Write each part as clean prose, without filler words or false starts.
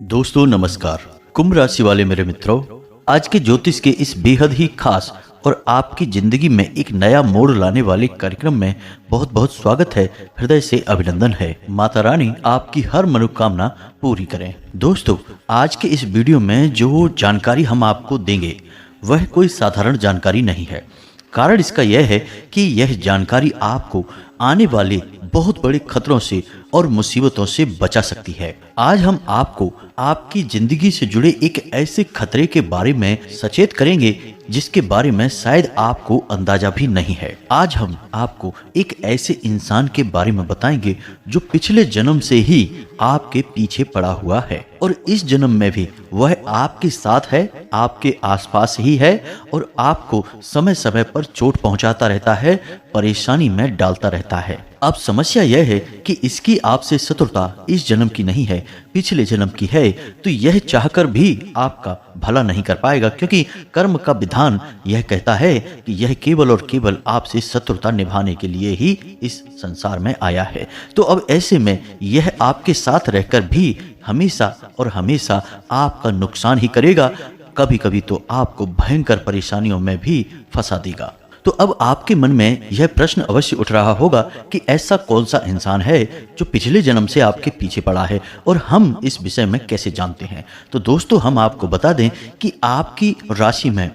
दोस्तों नमस्कार। कुंभ राशि वाले मेरे मित्रों, आज के ज्योतिष के इस बेहद ही खास और आपकी जिंदगी में एक नया मोड़ लाने वाले कार्यक्रम में बहुत बहुत स्वागत है। हृदय से अभिनंदन है। माता रानी आपकी हर मनोकामना पूरी करें। दोस्तों, आज के इस वीडियो में जो जानकारी हम आपको देंगे वह कोई साधारण जानकारी नहीं है। कारण इसका यह है कि यह जानकारी आपको आने वाले बहुत बड़े खतरों से और मुसीबतों से बचा सकती है। आज हम आपको आपकी जिंदगी से जुड़े एक ऐसे खतरे के बारे में सचेत करेंगे जिसके बारे में शायद आपको अंदाजा भी नहीं है। आज हम आपको एक ऐसे इंसान के बारे में बताएंगे जो पिछले जन्म से ही आपके पीछे पड़ा हुआ है और इस जन्म में भी वह आपके साथ है, आपके आसपास ही है और आपको समय समय पर चोट पहुंचाता रहता है, परेशानी में डालता रहता है। अब समस्या यह है कि इसकी आपसे शत्रुता इस जन्म की नहीं है, पिछले जन्म की है। तो यह चाहकर भी आपका भला नहीं कर पाएगा, क्योंकि कर्म का विधान यह कहता है कि यह केवल और केवल आपसे शत्रुता निभाने के लिए ही इस संसार में आया है। तो अब ऐसे में यह आपके साथ रहकर भी हमेशा और हमेशा आपका नुकसान ही करेगा, कभी कभी तो आपको भयंकर परेशानियों में भी फंसा देगा। तो अब आपके मन में यह प्रश्न अवश्य उठ रहा होगा कि ऐसा कौन सा इंसान है जो पिछले जन्म से आपके पीछे पड़ा है और हम इस विषय में कैसे जानते हैं। तो दोस्तों, हम आपको बता दें कि आपकी राशि में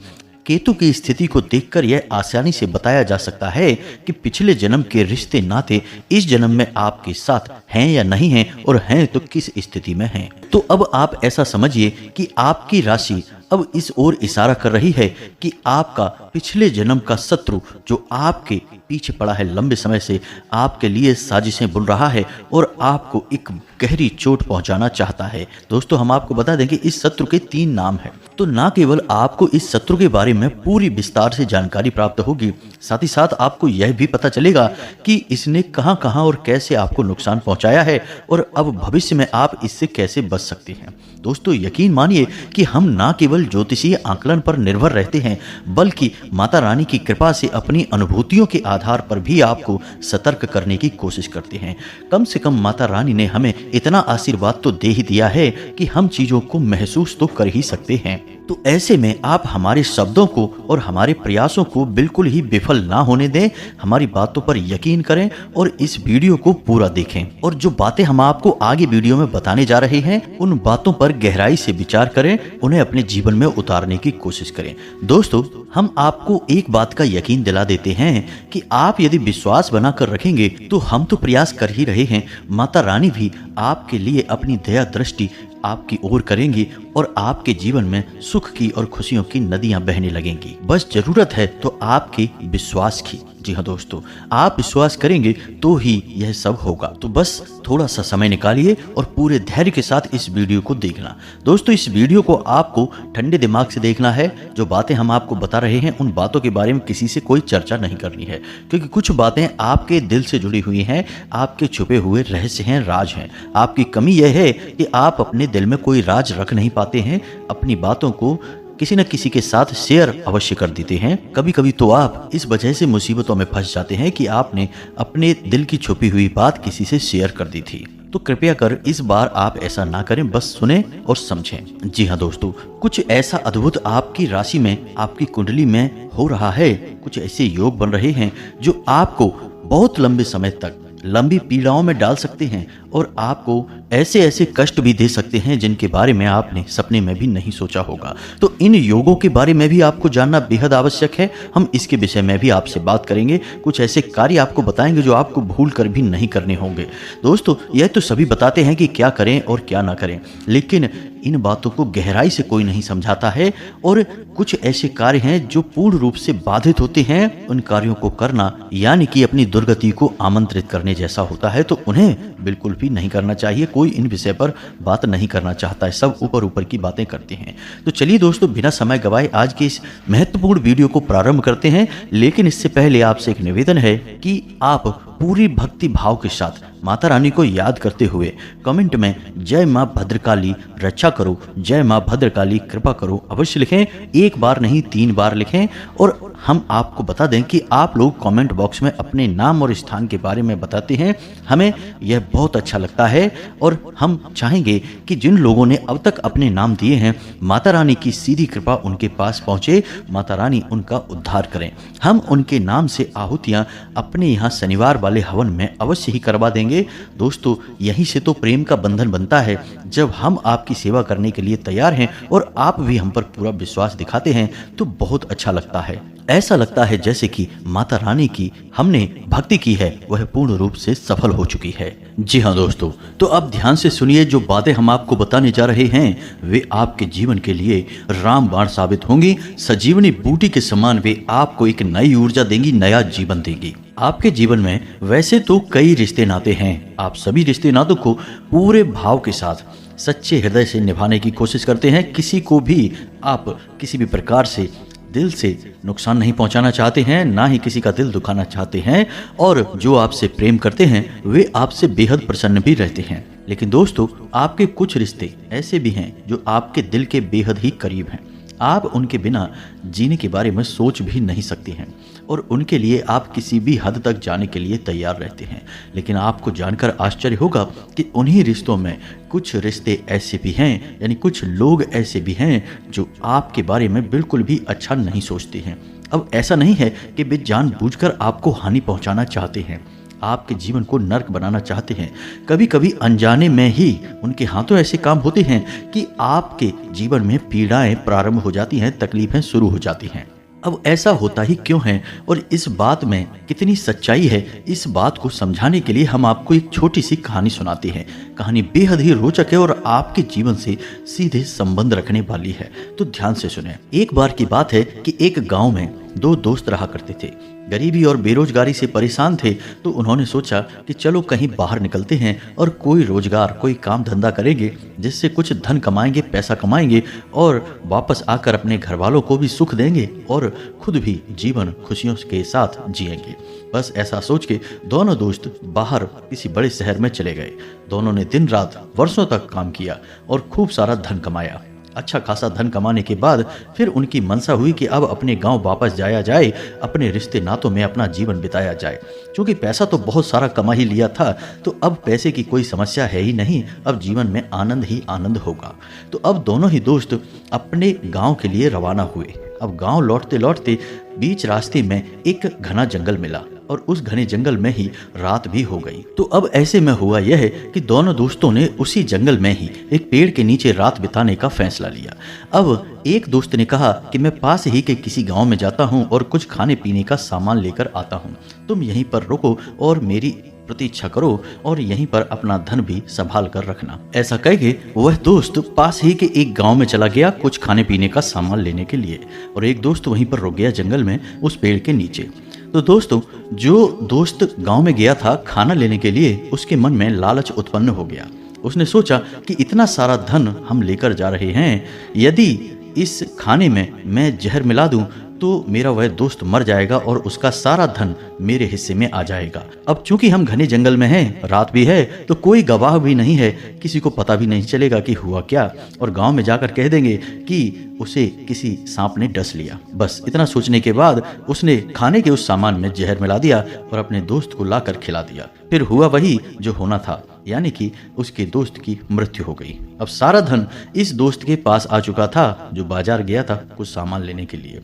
केतु की स्थिति को देखकर यह आसानी से बताया जा सकता है कि पिछले जन्म के रिश्ते नाते इस जन्म में आपके साथ हैं या नहीं हैं, और हैं तो किस स्थिति में हैं। तो अब आप ऐसा समझिए कि आपकी राशि अब इस ओर इशारा कर रही है कि आपका पिछले जन्म का शत्रु जो आपके पीछे पड़ा है लंबे समय से, आपके लिए साजिशें बुन रहा है और आपको एक गहरी चोट पहुंचाना चाहता है। दोस्तों, हम आपको बता दें कि इस शत्रु के 3 नाम हैं। तो ना केवल आपको इस शत्रु के बारे में पूरी विस्तार से जानकारी प्राप्त होगी, साथ ही साथ आपको यह भी पता चलेगा कि इसने कहां कहां और कैसे आपको नुकसान पहुंचाया है और अब भविष्य में आप इससे कैसे बच सकते हैं। दोस्तों, यकीन मानिए कि हम ना केवल ज्योतिषीय आकलन पर निर्भर रहते हैं, बल्कि माता रानी की कृपा से अपनी अनुभूतियों के आधार पर भी आपको सतर्क करने की कोशिश करते हैं। कम से कम माता रानी ने हमें इतना आशीर्वाद तो दे ही दिया है कि हम चीजों को महसूस तो कर ही सकते हैं। तो ऐसे में आप हमारे शब्दों को और हमारे प्रयासों को बिल्कुल ही विफल ना होने दें, हमारी बातों पर यकीन करें और इस वीडियो को पूरा देखें। और जो बातें हम आपको आगे वीडियो में बताने जा रहे हैं, उन बातों पर गहराई से विचार करें, उन्हें अपने जीवन में उतारने की कोशिश करें। दोस्तों, हम आपको एक बात का यकीन दिला देते हैं कि आप यदि विश्वास बनाकर रखेंगे तो हम तो प्रयास कर ही रहे हैं, माता रानी भी आपके लिए अपनी दया दृष्टि आपकी ओर करेंगी और आपके जीवन में सुख की और खुशियों की नदियां बहने लगेंगी। बस जरूरत है तो आपके विश्वास की। जी हाँ दोस्तों, आप विश्वास करेंगे तो ही यह सब होगा। तो बस थोड़ा सा समय निकालिए और पूरे धैर्य के साथ इस वीडियो को देखना। दोस्तों, इस वीडियो को आपको ठंडे दिमाग से देखना है। जो बातें हम आपको बता रहे हैं उन बातों के बारे में किसी से कोई चर्चा नहीं करनी है, क्योंकि कुछ बातें आपके दिल से जुड़ी हुई हैं, आपके छुपे हुए रहस्य हैं, राज हैं। आपकी कमी यह है कि आप अपने दिल में कोई राज रख नहीं पाते हैं, अपनी बातों को किसी न किसी के साथ शेयर अवश्य कर देते हैं। कभी कभी तो आप इस वजह से मुसीबतों में फंस जाते हैं कि आपने अपने दिल की छुपी हुई बात किसी से शेयर कर दी थी। तो कृपया कर इस बार आप ऐसा ना करें, बस सुने और समझें। जी हाँ दोस्तों, कुछ ऐसा अद्भुत आपकी राशि में, आपकी कुंडली में हो रहा है। कुछ ऐसे योग बन रहे हैं जो आपको बहुत लंबे समय तक लंबी पीड़ाओं में डाल सकते हैं और आपको ऐसे ऐसे कष्ट भी दे सकते हैं जिनके बारे में आपने सपने में भी नहीं सोचा होगा। तो इन योगों के बारे में भी आपको जानना बेहद आवश्यक है। हम इसके विषय में भी आपसे बात करेंगे, कुछ ऐसे कार्य आपको बताएंगे जो आपको भूल कर भी नहीं करने होंगे। दोस्तों, यह तो सभी बताते हैं कि क्या करें और क्या ना करें, लेकिन इन बातों को गहराई से कोई नहीं समझाता है और कुछ ऐसे कार्य हैं जो पूर्ण रूप से बाधित होते हैं। उन कार्यों को करना यानी कि अपनी दुर्गति को आमंत्रित करने जैसा होता है, तो उन्हें बिल्कुल भी नहीं करना चाहिए। कोई इन विषय पर बात नहीं करना चाहता है, सब ऊपर ऊपर की बातें करते हैं। तो चलिए दोस्तों, बिना समय गवाए आज के इस महत्वपूर्ण वीडियो को प्रारंभ करते हैं। लेकिन इससे पहले आपसे एक निवेदन है कि आप पूरी भक्ति भाव के साथ माता रानी को याद करते हुए कमेंट में जय मां भद्रकाली रक्षा करो, जय मां भद्रकाली कृपा करो अवश्य लिखें। एक बार नहीं 3 बार लिखें और हम आपको बता दें कि आप लोग कमेंट बॉक्स में अपने नाम और स्थान के बारे में बताते हैं, हमें यह बहुत अच्छा लगता है। और हम चाहेंगे कि जिन लोगों ने अब तक अपने नाम दिए हैं, माता रानी की सीधी कृपा उनके पास पहुंचे, माता रानी उनका उद्धार करें। हम उनके नाम से आहुतियां अपने यहाँ शनिवार वाले हवन में अवश्य ही करवा देंगे। दोस्तों, यहीं से तो प्रेम का बंधन बनता है। जब हम आपकी सेवा करने के लिए तैयार हैं और आप भी हम पर पूरा विश्वास दिखाते हैं तो बहुत अच्छा लगता है। ऐसा लगता है जैसे कि माता रानी की हमने भक्ति की है वह पूर्ण रूप से सफल हो चुकी है। जी हाँ दोस्तों, तो अब ध्यान से सुनिए, जो बातें हम आपको बताने जा रहे हैं वे आपके जीवन के लिए रामबाण साबित होंगी। संजीवनी बूटी के समान वे आपको एक नई ऊर्जा देंगी, नया जीवन देंगी। आपके जीवन में वैसे तो कई रिश्ते नाते हैं, आप सभी रिश्ते नातों को पूरे भाव के साथ सच्चे हृदय से निभाने की कोशिश करते हैं। किसी को भी आप किसी भी प्रकार से दिल से नुकसान नहीं पहुंचाना चाहते हैं, ना ही किसी का दिल दुखाना चाहते हैं। और जो आपसे प्रेम करते हैं वे आपसे बेहद प्रसन्न भी रहते हैं। लेकिन दोस्तों, आपके कुछ रिश्ते ऐसे भी हैं जो आपके दिल के बेहद ही करीब हैं। आप उनके बिना जीने के बारे में सोच भी नहीं सकते हैं और उनके लिए आप किसी भी हद तक जाने के लिए तैयार रहते हैं। लेकिन आपको जानकर आश्चर्य होगा कि उन्हीं रिश्तों में कुछ रिश्ते ऐसे भी हैं, यानी कुछ लोग ऐसे भी हैं जो आपके बारे में बिल्कुल भी अच्छा नहीं सोचते हैं। अब ऐसा नहीं है कि वे जानबूझकर आपको हानि पहुंचाना चाहते हैं, आपके जीवन को नर्क बनाना चाहते हैं। कभी कभी अनजाने में ही उनके हाथों ऐसे काम होते हैं कि आपके जीवन में पीड़ाएं प्रारंभ हो जाती हैं, तकलीफें शुरू हो जाती हैं। अब ऐसा होता ही क्यों है और इस बात में कितनी सच्चाई है, इस बात को समझाने के लिए हम आपको एक छोटी सी कहानी सुनाते हैं। कहानी बेहद ही रोचक है और आपके जीवन से सीधे संबंध रखने वाली है, तो ध्यान से सुनें। एक बार की बात है कि एक गांव में दो दोस्त रहा करते थे। गरीबी और बेरोजगारी से परेशान थे, तो उन्होंने सोचा कि चलो कहीं बाहर निकलते हैं और कोई रोजगार, कोई काम धंधा करेंगे जिससे कुछ धन कमाएंगे, पैसा कमाएंगे और वापस आकर अपने घर वालों को भी सुख देंगे और खुद भी जीवन खुशियों के साथ जिएंगे। बस ऐसा सोच के दोनों दोस्त बाहर किसी बड़े शहर में चले गए। दोनों ने दिन रात वर्षों तक काम किया और खूब सारा धन कमाया। अच्छा खासा धन कमाने के बाद फिर उनकी मनसा हुई कि अब अपने गांव वापस जाया जाए, अपने रिश्ते नातों में अपना जीवन बिताया जाए। क्योंकि पैसा तो बहुत सारा कमा ही लिया था, तो अब पैसे की कोई समस्या है ही नहीं, अब जीवन में आनंद ही आनंद होगा। तो अब दोनों ही दोस्त अपने गांव के लिए रवाना हुए। अब गांव लौटते लौटते बीच रास्ते में एक घना जंगल मिला और उस घने जंगल में ही रात भी हो गई। तो अब ऐसे में हुआ यह कि दोनों दोस्तों ने उसी जंगल में ही एक पेड़ के नीचे रात बिताने का फैसला लिया। अब एक दोस्त ने कहा कि मैं पास ही के किसी गांव में जाता हूं और कुछ खाने पीने का सामान लेकर आता हूं, तुम यहीं पर रुको और मेरी प्रतीक्षा करो और यहीं पर अपना धन भी संभाल कर रखना। ऐसा कह के वह दोस्त पास ही के एक गांव में चला गया कुछ खाने पीने का सामान लेने के लिए, और एक दोस्त वहीं पर रुक गया जंगल में उस पेड़ के नीचे। तो दोस्तों, जो दोस्त गांव में गया था खाना लेने के लिए, उसके मन में लालच उत्पन्न हो गया। उसने सोचा कि इतना सारा धन हम लेकर जा रहे हैं, यदि इस खाने में मैं जहर मिला दूं तो मेरा वह दोस्त मर जाएगा और उसका सारा धन मेरे हिस्से में आ जाएगा। अब चूंकि हम घने जंगल में हैं, रात भी है, तो कोई गवाह भी नहीं है, किसी को पता भी नहीं चलेगा कि हुआ क्या, और गांव में जाकर कह देंगे कि उसे किसी सांप ने डस लिया। बस इतना सोचने के बाद उसने खाने के उस सामान में जहर मिला दिया और अपने दोस्त को लाकर खिला दिया। फिर हुआ वही जो होना था, यानी कि उसके दोस्त की मृत्यु हो गई। अब सारा धन इस दोस्त के पास आ चुका था जो बाजार गया था कुछ सामान लेने के लिए।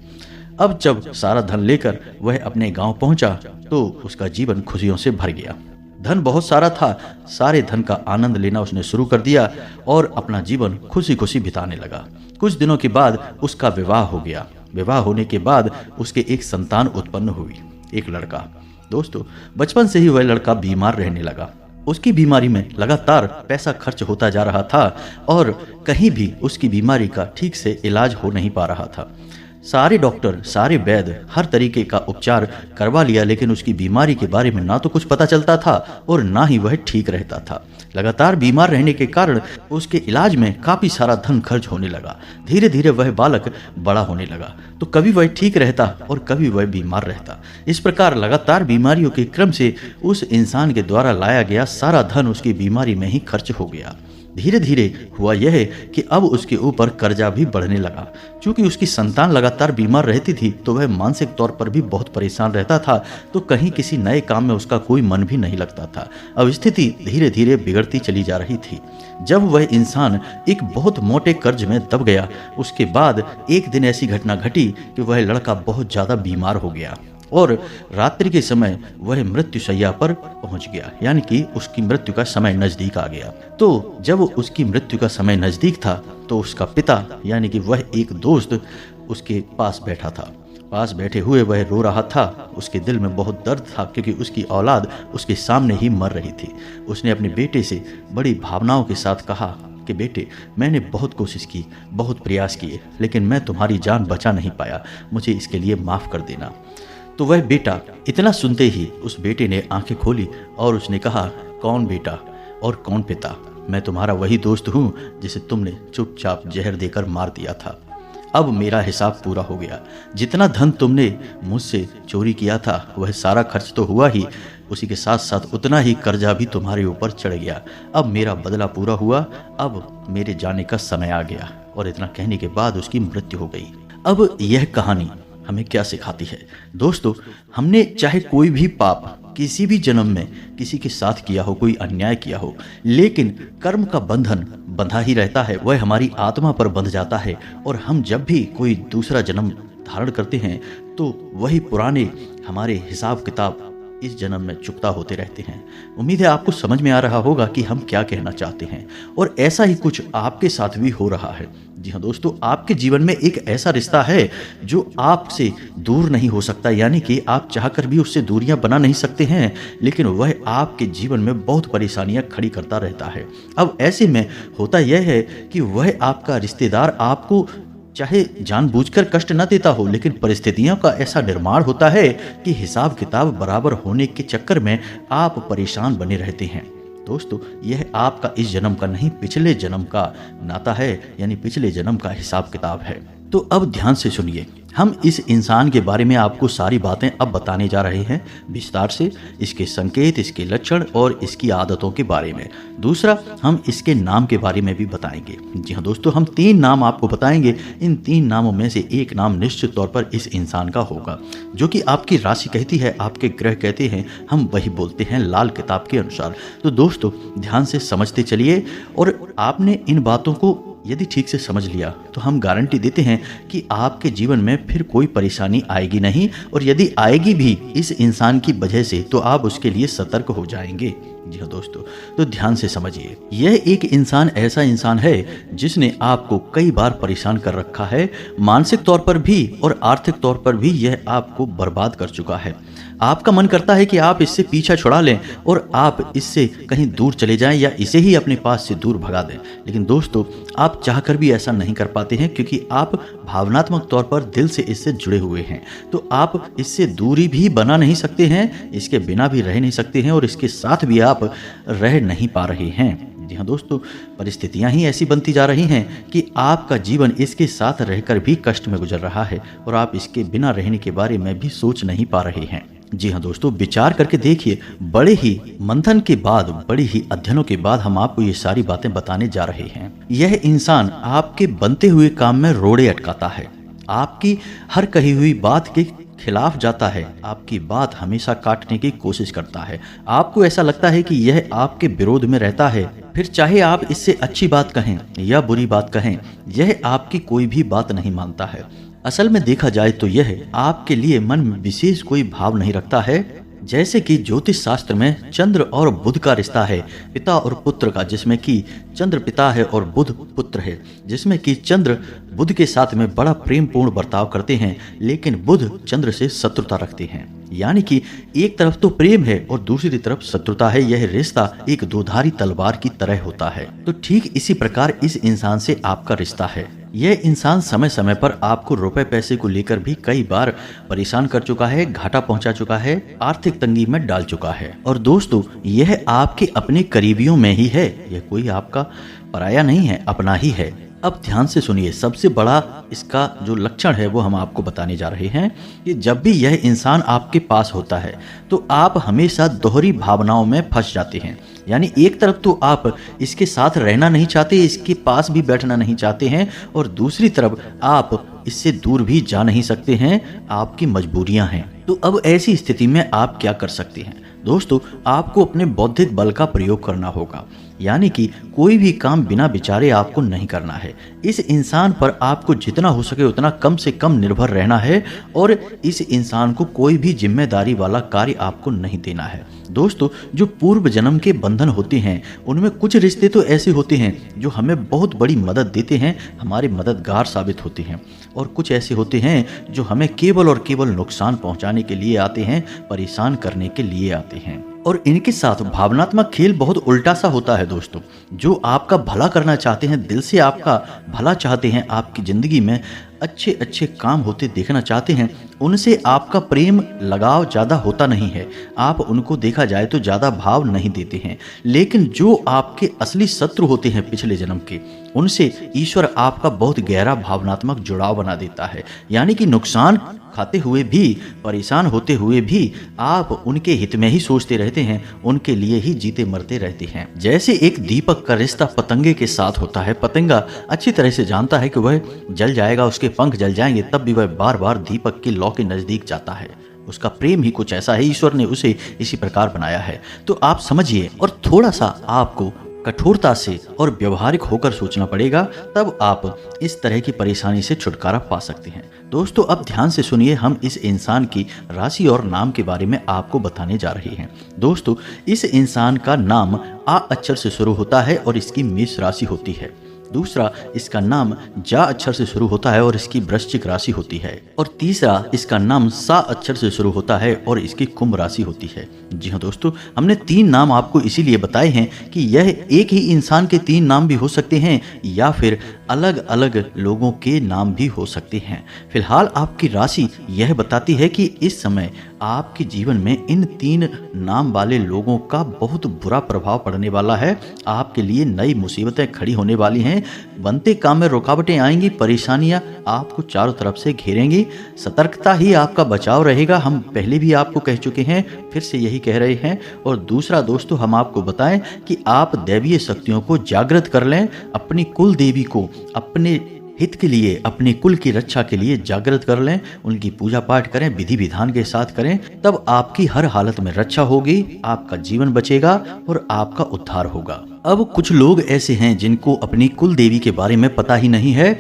अब जब सारा धन लेकर वह अपने गांव पहुंचा तो उसका जीवन खुशियों से भर गया। धन बहुत सारा था, सारे धन का आनंद लेना उसने शुरू कर दिया और अपना जीवन खुशी खुशी बिताने लगा। कुछ दिनों के बाद उसका विवाह हो गया। विवाह होने के बाद उसके एक संतान उत्पन्न हुई, एक लड़का। दोस्तों, बचपन से ही वह लड़का बीमार रहने लगा। उसकी बीमारी में लगातार पैसा खर्च होता जा रहा था और कहीं भी उसकी बीमारी का ठीक से इलाज हो नहीं पा रहा था। सारे डॉक्टर, सारे वैद्य हर तरीके का उपचार करवा लिया, लेकिन उसकी बीमारी के बारे में ना तो कुछ पता चलता था और ना ही वह ठीक रहता था। लगातार बीमार रहने के कारण उसके इलाज में काफी सारा धन खर्च होने लगा। धीरे धीरे वह बालक बड़ा होने लगा, तो कभी वह ठीक रहता और कभी वह बीमार रहता। इस प्रकार लगातार बीमारियों के क्रम से उस इंसान के द्वारा लाया गया सारा धन उसकी बीमारी में ही खर्च हो गया। धीरे धीरे हुआ यह है कि अब उसके ऊपर कर्जा भी बढ़ने लगा। चूंकि उसकी संतान लगातार बीमार रहती थी तो वह मानसिक तौर पर भी बहुत परेशान रहता था, तो कहीं किसी नए काम में उसका कोई मन भी नहीं लगता था। अब स्थिति धीरे धीरे बिगड़ती चली जा रही थी। जब वह इंसान एक बहुत मोटे कर्ज में दब गया, उसके बाद एक दिन ऐसी घटना घटी कि वह लड़का बहुत ज़्यादा बीमार हो गया और रात्रि के समय वह मृत्युशैया पर पहुंच गया, यानी कि उसकी मृत्यु का समय नजदीक आ गया। तो जब उसकी मृत्यु का समय नजदीक था तो उसका पिता यानी कि वह एक दोस्त उसके पास बैठा था। पास बैठे हुए वह रो रहा था। उसके दिल में बहुत दर्द था क्योंकि उसकी औलाद उसके सामने ही मर रही थी। उसने अपने बेटे से बड़ी भावनाओं के साथ कहा कि बेटे, मैंने बहुत कोशिश की, बहुत प्रयास किए, लेकिन मैं तुम्हारी जान बचा नहीं पाया, मुझे इसके लिए माफ़ कर देना। तो वह बेटा, इतना सुनते ही उस बेटे ने आंखें खोली और उसने कहा, कौन बेटा और कौन पिता? मैं तुम्हारा वही दोस्त हूँ जिसे तुमने चुपचाप जहर देकर मार दिया था। अब मेरा हिसाब पूरा हो गया। जितना धन तुमने मुझसे चोरी किया था वह सारा खर्च तो हुआ ही, उसी के साथ साथ उतना ही कर्जा भी तुम्हारे ऊपर चढ़ गया। अब मेरा बदला पूरा हुआ, अब मेरे जाने का समय आ गया। और इतना कहने के बाद उसकी मृत्यु हो गई। अब यह कहानी हमें क्या सिखाती है? दोस्तों, हमने चाहे कोई भी पाप किसी भी जन्म में किसी के साथ किया हो, कोई अन्याय किया हो, लेकिन कर्म का बंधन बंधा ही रहता है, वह हमारी आत्मा पर बंध जाता है। और हम जब भी कोई दूसरा जन्म धारण करते हैं तो वही पुराने हमारे हिसाब किताब इस जन्म में चुकता होते रहते हैं। उम्मीद है आपको समझ में आ रहा होगा कि हम क्या कहना चाहते हैं, और ऐसा ही कुछ आपके साथ भी हो रहा है। जी हाँ दोस्तों, आपके जीवन में एक ऐसा रिश्ता है जो आपसे दूर नहीं हो सकता, यानी कि आप चाहकर भी उससे दूरियां बना नहीं सकते हैं, लेकिन वह आपके जीवन में बहुत परेशानियां खड़ी करता रहता है। अब ऐसे में होता यह है कि वह आपका रिश्तेदार आपको चाहे जानबूझकर कष्ट न देता हो, लेकिन परिस्थितियों का ऐसा निर्माण होता है कि हिसाब किताब बराबर होने के चक्कर में आप परेशान बने रहते हैं। दोस्तों, यह आपका इस जन्म का नहीं, पिछले जन्म का नाता है, यानी पिछले जन्म का हिसाब किताब है। तो अब ध्यान से सुनिए, हम इस इंसान के बारे में आपको सारी बातें अब बताने जा रहे हैं विस्तार से, इसके संकेत, इसके लक्षण और इसकी आदतों के बारे में। दूसरा, हम इसके नाम के बारे में भी बताएंगे। जी हाँ दोस्तों, हम 3 नाम आपको बताएंगे। इन 3 नामों में से एक नाम निश्चित तौर पर इस इंसान का होगा, जो कि आपकी राशि कहती है, आपके ग्रह कहते हैं, हम वही बोलते हैं लाल किताब के अनुसार। तो दोस्तों, ध्यान से समझते चलिए, और आपने इन बातों को यदि ठीक से समझ लिया तो हम गारंटी देते हैं कि आपके जीवन में फिर कोई परेशानी आएगी नहीं, और यदि आएगी भी इस इंसान की वजह से तो आप उसके लिए सतर्क हो जाएंगे। जी हाँ दोस्तों, तो ध्यान से समझिए, यह एक इंसान ऐसा इंसान है जिसने आपको कई बार परेशान कर रखा है, मानसिक तौर पर भी और आर्थिक तौर पर भी यह आपको बर्बाद कर चुका है। आपका मन करता है कि आप इससे पीछा छुड़ा लें और आप इससे कहीं दूर चले जाएं या इसे ही अपने पास से दूर भगा दें, लेकिन दोस्तों, आप चाहकर भी ऐसा नहीं कर पाते हैं, क्योंकि आप भावनात्मक तौर पर दिल से इससे जुड़े हुए हैं। तो आप इससे दूरी भी बना नहीं सकते हैं, इसके बिना भी रह नहीं सकते हैं, और इसके साथ भी आप रह नहीं पा रहे हैं। जी हाँ दोस्तों, परिस्थितियां ही ऐसी बनती जा रही हैं कि आपका जीवन इसके साथ रहकर भी कष्ट में गुजर रहा है, और आप इसके बिना रहने के बारे में भी सोच नहीं पा रहे हैं। जी हाँ दोस्तों, विचार करके देखिए, बड़े ही मंथन के बाद, बड़ी ही अध्ययनों के बाद हम आपको ये सारी बातें बताने जा रहे हैं। यह इंसान आपके बनते हुए काम में रोड़े अटकाता है, आपकी हर कही हुई बात के खिलाफ जाता है, आपकी बात हमेशा काटने की कोशिश करता है। आपको ऐसा लगता है कि यह आपके विरोध में रहता है, फिर चाहे आप इससे अच्छी बात कहें या बुरी बात कहें, यह आपकी कोई भी बात नहीं मानता है। असल में देखा जाए तो यह आपके लिए मन में विशेष कोई भाव नहीं रखता है। जैसे कि ज्योतिष शास्त्र में चंद्र और बुध का रिश्ता है, पिता और पुत्र का, जिसमें कि चंद्र पिता है और बुध पुत्र है, जिसमें कि चंद्र बुध के साथ में बड़ा प्रेम पूर्ण बर्ताव करते हैं, लेकिन बुध चंद्र से शत्रुता रखते हैं। यानी कि एक तरफ तो प्रेम है और दूसरी तरफ शत्रुता है। यह रिश्ता एक दोधारी तलवार की तरह होता है। तो ठीक इसी प्रकार इस इंसान से आपका रिश्ता है। यह इंसान समय समय पर आपको रुपए पैसे को लेकर भी कई बार परेशान कर चुका है, घाटा पहुंचा चुका है, आर्थिक तंगी में डाल चुका है। और दोस्तों, यह आपके अपने करीबियों में ही है, यह कोई आपका पराया नहीं है, अपना ही है। अब ध्यान से सुनिए, सबसे बड़ा इसका जो लक्षण है वो हम आपको बताने जा रहे हैं कि जब भी यह इंसान आपके पास होता है तो आप हमेशा दोहरी भावनाओं में फंस जाते हैं। यानी एक तरफ तो आप इसके साथ रहना नहीं चाहते, इसके पास भी बैठना नहीं चाहते हैं, और दूसरी तरफ आप इससे दूर भी जा नहीं सकते हैं, आपकी मजबूरियां हैं। तो अब ऐसी स्थिति में आप क्या कर सकते हैं? दोस्तों, आपको अपने बौद्धिक बल का प्रयोग करना होगा। यानी कि कोई भी काम बिना विचारे आपको नहीं करना है। इस इंसान पर आपको जितना हो सके उतना कम से कम निर्भर रहना है और इस इंसान को कोई भी जिम्मेदारी वाला कार्य आपको नहीं देना है। दोस्तों, जो पूर्व जन्म के बंधन होते हैं उनमें कुछ रिश्ते तो ऐसे होते हैं जो हमें बहुत बड़ी मदद देते हैं, हमारे मददगार साबित होते हैं, और कुछ ऐसे होते हैं जो हमें केवल और केवल नुकसान पहुंचाने के लिए आते हैं, परेशान करने के लिए आते हैं। और इनके साथ भावनात्मक खेल बहुत उल्टा सा होता है दोस्तों। जो आपका भला करना चाहते हैं, दिल से आपका भला चाहते हैं, आपकी ज़िंदगी में अच्छे अच्छे काम होते देखना चाहते हैं, उनसे आपका प्रेम लगाव ज़्यादा होता नहीं है। आप उनको देखा जाए तो ज़्यादा भाव नहीं देते हैं। लेकिन जो आपके असली शत्रु होते हैं पिछले जन्म के, उनसे ईश्वर आपका बहुत गहरा भावनात्मक जुड़ाव बना देता है। यानी कि नुकसान खाते हुए भी, परेशान होते हुए भी आप उनके हित में ही सोचते रहते हैं, उनके लिए ही जीते मरते रहते हैं। जैसे एक दीपक का रिश्ता पतंगे के साथ होता है। पतंगा अच्छी तरह से जानता है कि वह जल जाएगा, उसके पंख जल जाएंगे, तब भी वह बार बार दीपक की लौ के नजदीक जाता है। उसका प्रेम ही कुछ ऐसा है, ईश्वर ने उसे इसी प्रकार बनाया है। तो आप समझिए, और थोड़ा सा आपको कठोरता से और व्यवहारिक होकर सोचना पड़ेगा, तब आप इस तरह की परेशानी से छुटकारा पा सकते हैं। दोस्तों, अब ध्यान से सुनिए, हम इस इंसान की राशि और नाम के बारे में आपको बताने जा रहे हैं। दोस्तों, इस इंसान का नाम आ अक्षर से शुरू होता है और इसकी मेष राशि होती है। दूसरा, इसका नाम जा अक्षर से शुरू होता है और इसकी वृश्चिक राशि होती है। और तीसरा, इसका नाम सा अक्षर से शुरू होता है और इसकी कुंभ राशि होती है। जी हाँ दोस्तों, हमने 3 नाम आपको इसीलिए बताए हैं कि यह एक ही इंसान के 3 नाम भी हो सकते हैं या फिर अलग अलग लोगों के नाम भी हो सकते हैं। फिलहाल आपकी राशि यह बताती है कि इस समय आपके जीवन में इन 3 नाम वाले लोगों का बहुत बुरा प्रभाव पड़ने वाला है। आपके लिए नई मुसीबतें खड़ी होने वाली हैं, बनते काम में रुकावटें आएंगी, परेशानियां आपको चारों तरफ से घेरेंगी। सतर्कता ही आपका बचाव रहेगा, हम पहले भी आपको कह चुके हैं, फिर से यही कह रहे हैं। और दूसरा दोस्तों, हम आपको बताएं कि आप दैवीय शक्तियों को जागृत कर लें, अपनी कुल देवी को अपने हित के लिए, अपने कुल की रक्षा के लिए जागृत कर लें, उनकी पूजा पाठ करें, विधि विधान के साथ करें, तब आपकी हर हालत में रक्षा होगी, आपका जीवन बचेगा और आपका उद्धार होगा। अब कुछ लोग ऐसे हैं जिनको अपनी कुल देवी के बारे में पता ही नहीं है,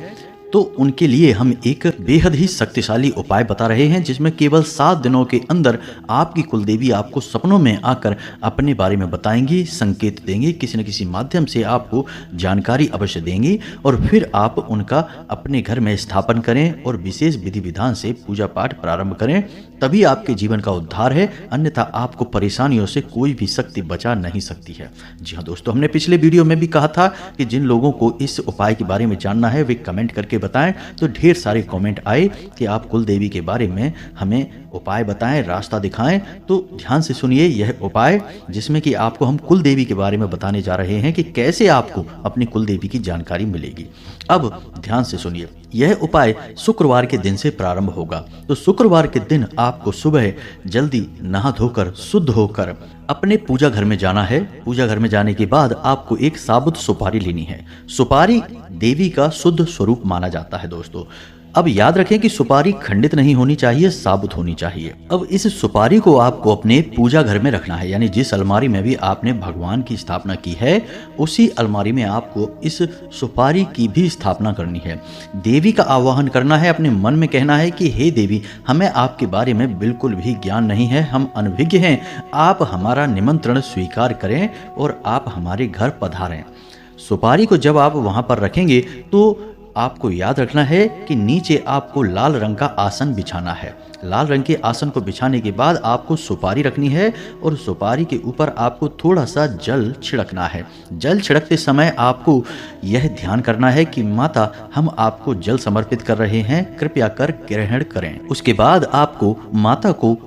तो उनके लिए हम एक बेहद ही शक्तिशाली उपाय बता रहे हैं, जिसमें केवल 7 दिनों के अंदर आपकी कुलदेवी आपको सपनों में आकर अपने बारे में बताएंगी, संकेत देंगे, किसी न किसी माध्यम से आपको जानकारी अवश्य देंगी, और फिर आप उनका अपने घर में स्थापन करें और विशेष विधि विधान से पूजा पाठ प्रारंभ करें, तभी आपके जीवन का उद्धार है। अन्यथा आपको परेशानियों से कोई भी शक्ति बचा नहीं सकती है। जी हाँ दोस्तों, हमने पिछले वीडियो में भी कहा था कि जिन लोगों को इस उपाय के बारे में जानना है वे कमेंट करके बताएं, तो ढेर सारे कमेंट आए कि आप कुल देवी के बारे में हमें उपाय बताएं, रास्ता दिखाएं। तो ध्यान से सुनिए यह उपाय, जिसमें कि आपको हम कुल देवी के बारे में बताने जा रहे हैं कि कैसे आपको अपनी कुल देवी की जानकारी मिलेगी। अब ध्यान से सुनिए, यह उपाय शुक्रवार के दिन से प्रारंभ होगा। तो शुक्रवार के दिन आपको सुबह जल्दी नहा धोकर शुद्ध होकर अपने पूजा घर में जाना है। पूजा घर में जाने के बाद आपको एक साबुत सुपारी लेनी है। सुपारी देवी का शुद्ध स्वरूप माना जाता है दोस्तों। अब याद रखें कि सुपारी खंडित नहीं होनी चाहिए, साबुत होनी चाहिए। अब इस सुपारी को आपको अपने पूजा घर में रखना है, यानी जिस अलमारी में भी आपने भगवान की स्थापना की है, उसी अलमारी में आपको इस सुपारी की भी स्थापना करनी है। देवी का आवाहन करना है, अपने मन में कहना है कि हे देवी, हमें आपके बारे में बिल्कुल भी ज्ञान नहीं है, हम अनभिज्ञ हैं, आप हमारा निमंत्रण स्वीकार करें और आप हमारे घर पधारें। सुपारी को जब आप वहां पर रखेंगे तो आपको याद रखना है कि नीचे आपको लाल रंग का आसन बिछाना है। लाल रंग के आसन को बिछाने के बाद आपको सुपारी रखनी है और सुपारी के ऊपर आपको थोड़ा सा जल छिड़कना है। जल छिड़कते समय आपको यह ध्यान करना है कि माता, हम आपको जल समर्पित कर रहे हैं, कृपया कर ग्रहण करें। उसके बाद आपको माता को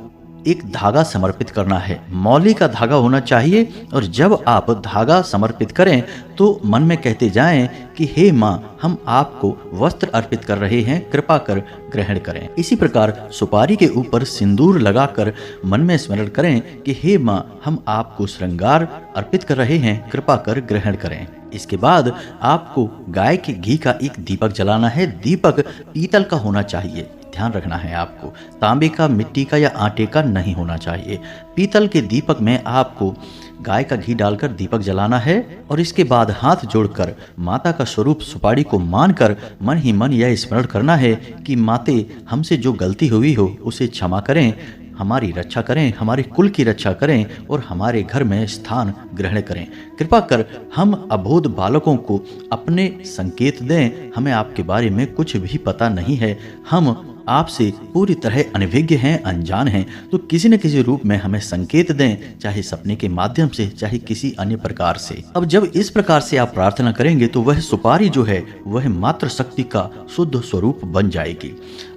एक धागा समर्पित करना है। मौली का धागा होना चाहिए, और जब आप धागा समर्पित करें तो मन में कहते जाएं कि हे माँ, हम आपको वस्त्र अर्पित कर रहे हैं, कृपा कर ग्रहण करें। इसी प्रकार सुपारी के ऊपर सिंदूर लगाकर मन में स्मरण करें कि हे माँ, हम आपको श्रृंगार अर्पित कर रहे हैं, कृपा कर ग्रहण करें। इसके बाद आपको गाय के घी का एक दीपक जलाना है। दीपक पीतल का होना चाहिए, ध्यान रखना है आपको। तांबे का, मिट्टी का या आटे का नहीं होना चाहिए। पीतल के दीपक में आपको गाय का घी डालकर दीपक जलाना है और इसके बाद हाथ जोड़कर माता का स्वरूप सुपारी को मानकर मन ही मन यह स्मरण करना है कि माते, हमसे जो गलती हुई हो उसे क्षमा करें, हमारी रक्षा करें, हमारे कुल की रक्षा करें और हमारे घर में स्थान ग्रहण करें। कृपा कर हम अबोध बालकों को अपने संकेत दें। हमें आपके बारे में कुछ भी पता नहीं है, हम आपसे पूरी तरह अनभिज्ञ हैं, अनजान हैं, तो किसी न किसी रूप में हमें संकेत दें, चाहे सपने के माध्यम से, चाहे किसी अन्य प्रकार से। अब जब इस प्रकार से आप प्रार्थना करेंगे तो वह सुपारी जो है वह मात्र शक्ति का शुद्ध स्वरूप बन जाएगी।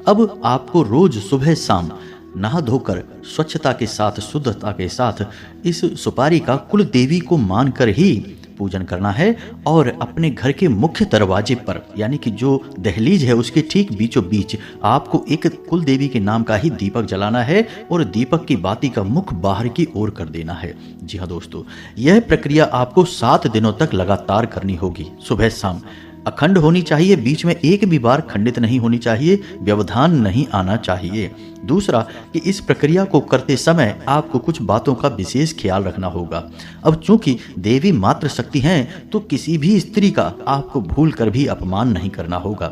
अब आपको रोज सुबह शाम नहा धोकर स्वच्छता के साथ, शुद्धता के साथ इस सुपारी का कुल देवी को मानकर ही पूजन करना है और अपने घर के मुख्य दरवाजे पर, यानी कि जो दहलीज है उसके ठीक बीचों बीच आपको एक कुल देवी के नाम का ही दीपक जलाना है और दीपक की बाती का मुख बाहर की ओर कर देना है। जी हाँ दोस्तों, यह प्रक्रिया आपको 7 दिनों तक लगातार करनी होगी। सुबह शाम अखंड होनी चाहिए, बीच में एक भी बार खंडित नहीं होनी चाहिए, व्यवधान नहीं आना चाहिए। दूसरा कि इस प्रक्रिया को करते समय आपको कुछ बातों का विशेष ख्याल रखना होगा। अब चूंकि देवी मात्र शक्ति हैं तो किसी भी स्त्री का आपको भूल कर भी अपमान नहीं करना होगा।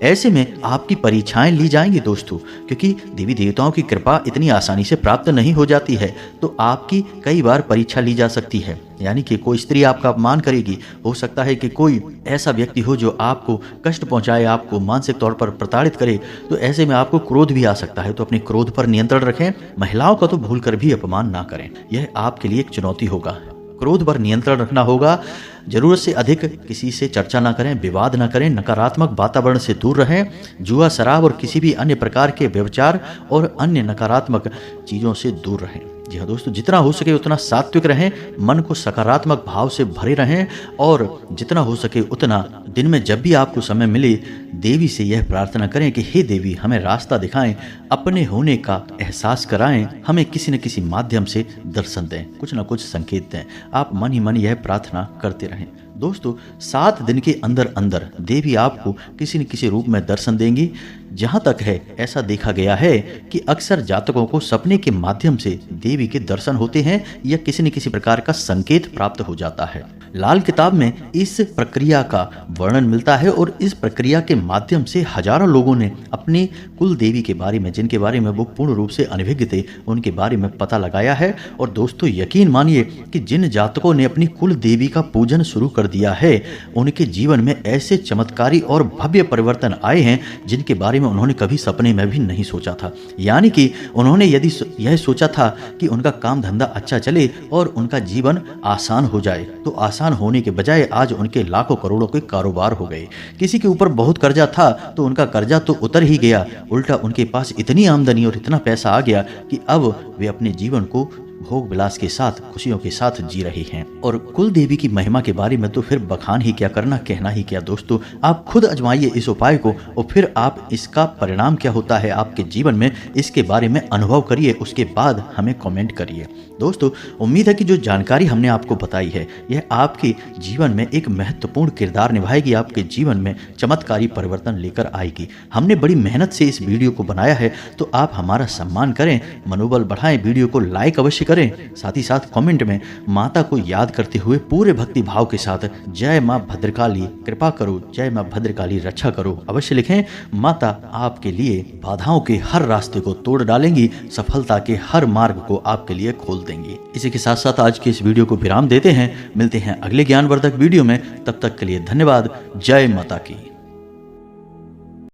ऐसे में आपकी परीक्षाएं ली जाएंगी दोस्तों, क्योंकि देवी देवताओं की कृपा इतनी आसानी से प्राप्त नहीं हो जाती है, तो आपकी कई बार परीक्षा ली जा सकती है। यानी कि कोई स्त्री आपका अपमान करेगी, हो सकता है कि कोई ऐसा व्यक्ति हो जो आपको कष्ट पहुंचाए, आपको मानसिक तौर पर प्रताड़ित करे, तो ऐसे में आपको क्रोध भी आ सकता है। तो अपने क्रोध पर नियंत्रण रखें। महिलाओं का तो भूल कर भी अपमान ना करें, यह आपके लिए एक चुनौती होगा। क्रोध पर नियंत्रण रखना होगा। जरूरत से अधिक किसी से चर्चा ना करें, विवाद ना करें, नकारात्मक वातावरण से दूर रहें। जुआ, शराब और किसी भी अन्य प्रकार के व्यभिचार और अन्य नकारात्मक चीज़ों से दूर रहें। जी हाँ दोस्तों, जितना हो सके उतना सात्विक रहें, मन को सकारात्मक भाव से भरे रहें और जितना हो सके उतना दिन में जब भी आपको समय मिले देवी से यह प्रार्थना करें कि हे देवी, हमें रास्ता दिखाएं, अपने होने का एहसास कराएं, हमें किसी न किसी माध्यम से दर्शन दें, कुछ न कुछ संकेत दें। आप मन ही मन यह प्रार्थना करते रहें। दोस्तों, 7 दिन के अंदर अंदर देवी आपको किसी न किसी रूप में दर्शन देंगी। जहाँ तक है ऐसा देखा गया है कि अक्सर जातकों को सपने के माध्यम से देवी के दर्शन होते हैं या किसी न किसी प्रकार का संकेत प्राप्त हो जाता है। लाल किताब में इस प्रक्रिया का वर्णन मिलता है और इस प्रक्रिया के माध्यम से हजारों लोगों ने अपनी कुल देवी के बारे में, जिनके बारे में वो पूर्ण रूप से अनभिज्ञ थे, उनके बारे में पता लगाया है। और दोस्तों, यकीन मानिए कि जिन जातकों ने अपनी कुल देवी का पूजन शुरू कर दिया है, उनके जीवन में ऐसे चमत्कारी और भव्य परिवर्तन आए हैं जिनके बारे में उन्होंने कभी सपने में भी नहीं सोचा था। यानी कि उन्होंने यदि यह सोचा था कि उनका काम धंधा अच्छा चले और उनका जीवन आसान हो जाए, तो आसान होने के बजाय आज उनके लाखों करोड़ों के कारोबार हो गए। किसी के ऊपर बहुत कर्जा था तो उनका कर्जा तो उतर ही गया, उल्टा उनके पास इतनी आमदनी और इतना पैसा आ गया कि अब वे अपने जीवन को भोग विलास के साथ, खुशियों के साथ जी रही हैं। और कुल देवी की महिमा के बारे में तो फिर बखान ही क्या करना, कहना ही क्या। दोस्तों, आप खुद आजमाइए इस उपाय को और फिर आप इसका परिणाम क्या होता है आपके जीवन में, इसके बारे में अनुभव करिए, उसके बाद हमें कमेंट करिए। दोस्तों, उम्मीद है कि जो जानकारी हमने आपको बताई है यह आपके जीवन में एक महत्वपूर्ण किरदार निभाएगी, आपके जीवन में चमत्कारी परिवर्तन लेकर आएगी। हमने बड़ी मेहनत से इस वीडियो को बनाया है, तो आप हमारा सम्मान करें, मनोबल बढ़ाएं, वीडियो को लाइक अवश्य करें। साथ ही साथ कमेंट में माता को याद करते हुए पूरे भक्ति भाव के साथ जय मां भद्रकाली कृपा करो, जय मां भद्रकाली रक्षा करो अवश्य लिखें। माता आपके लिए बाधाओं के हर रास्ते को तोड़ डालेंगी, सफलता के हर मार्ग को आपके लिए खोल देंगी। इसी के साथ साथ आज के इस वीडियो को विराम देते हैं। मिलते हैं अगले ज्ञानवर्धक वीडियो में, तब तक के लिए धन्यवाद। जय माता की।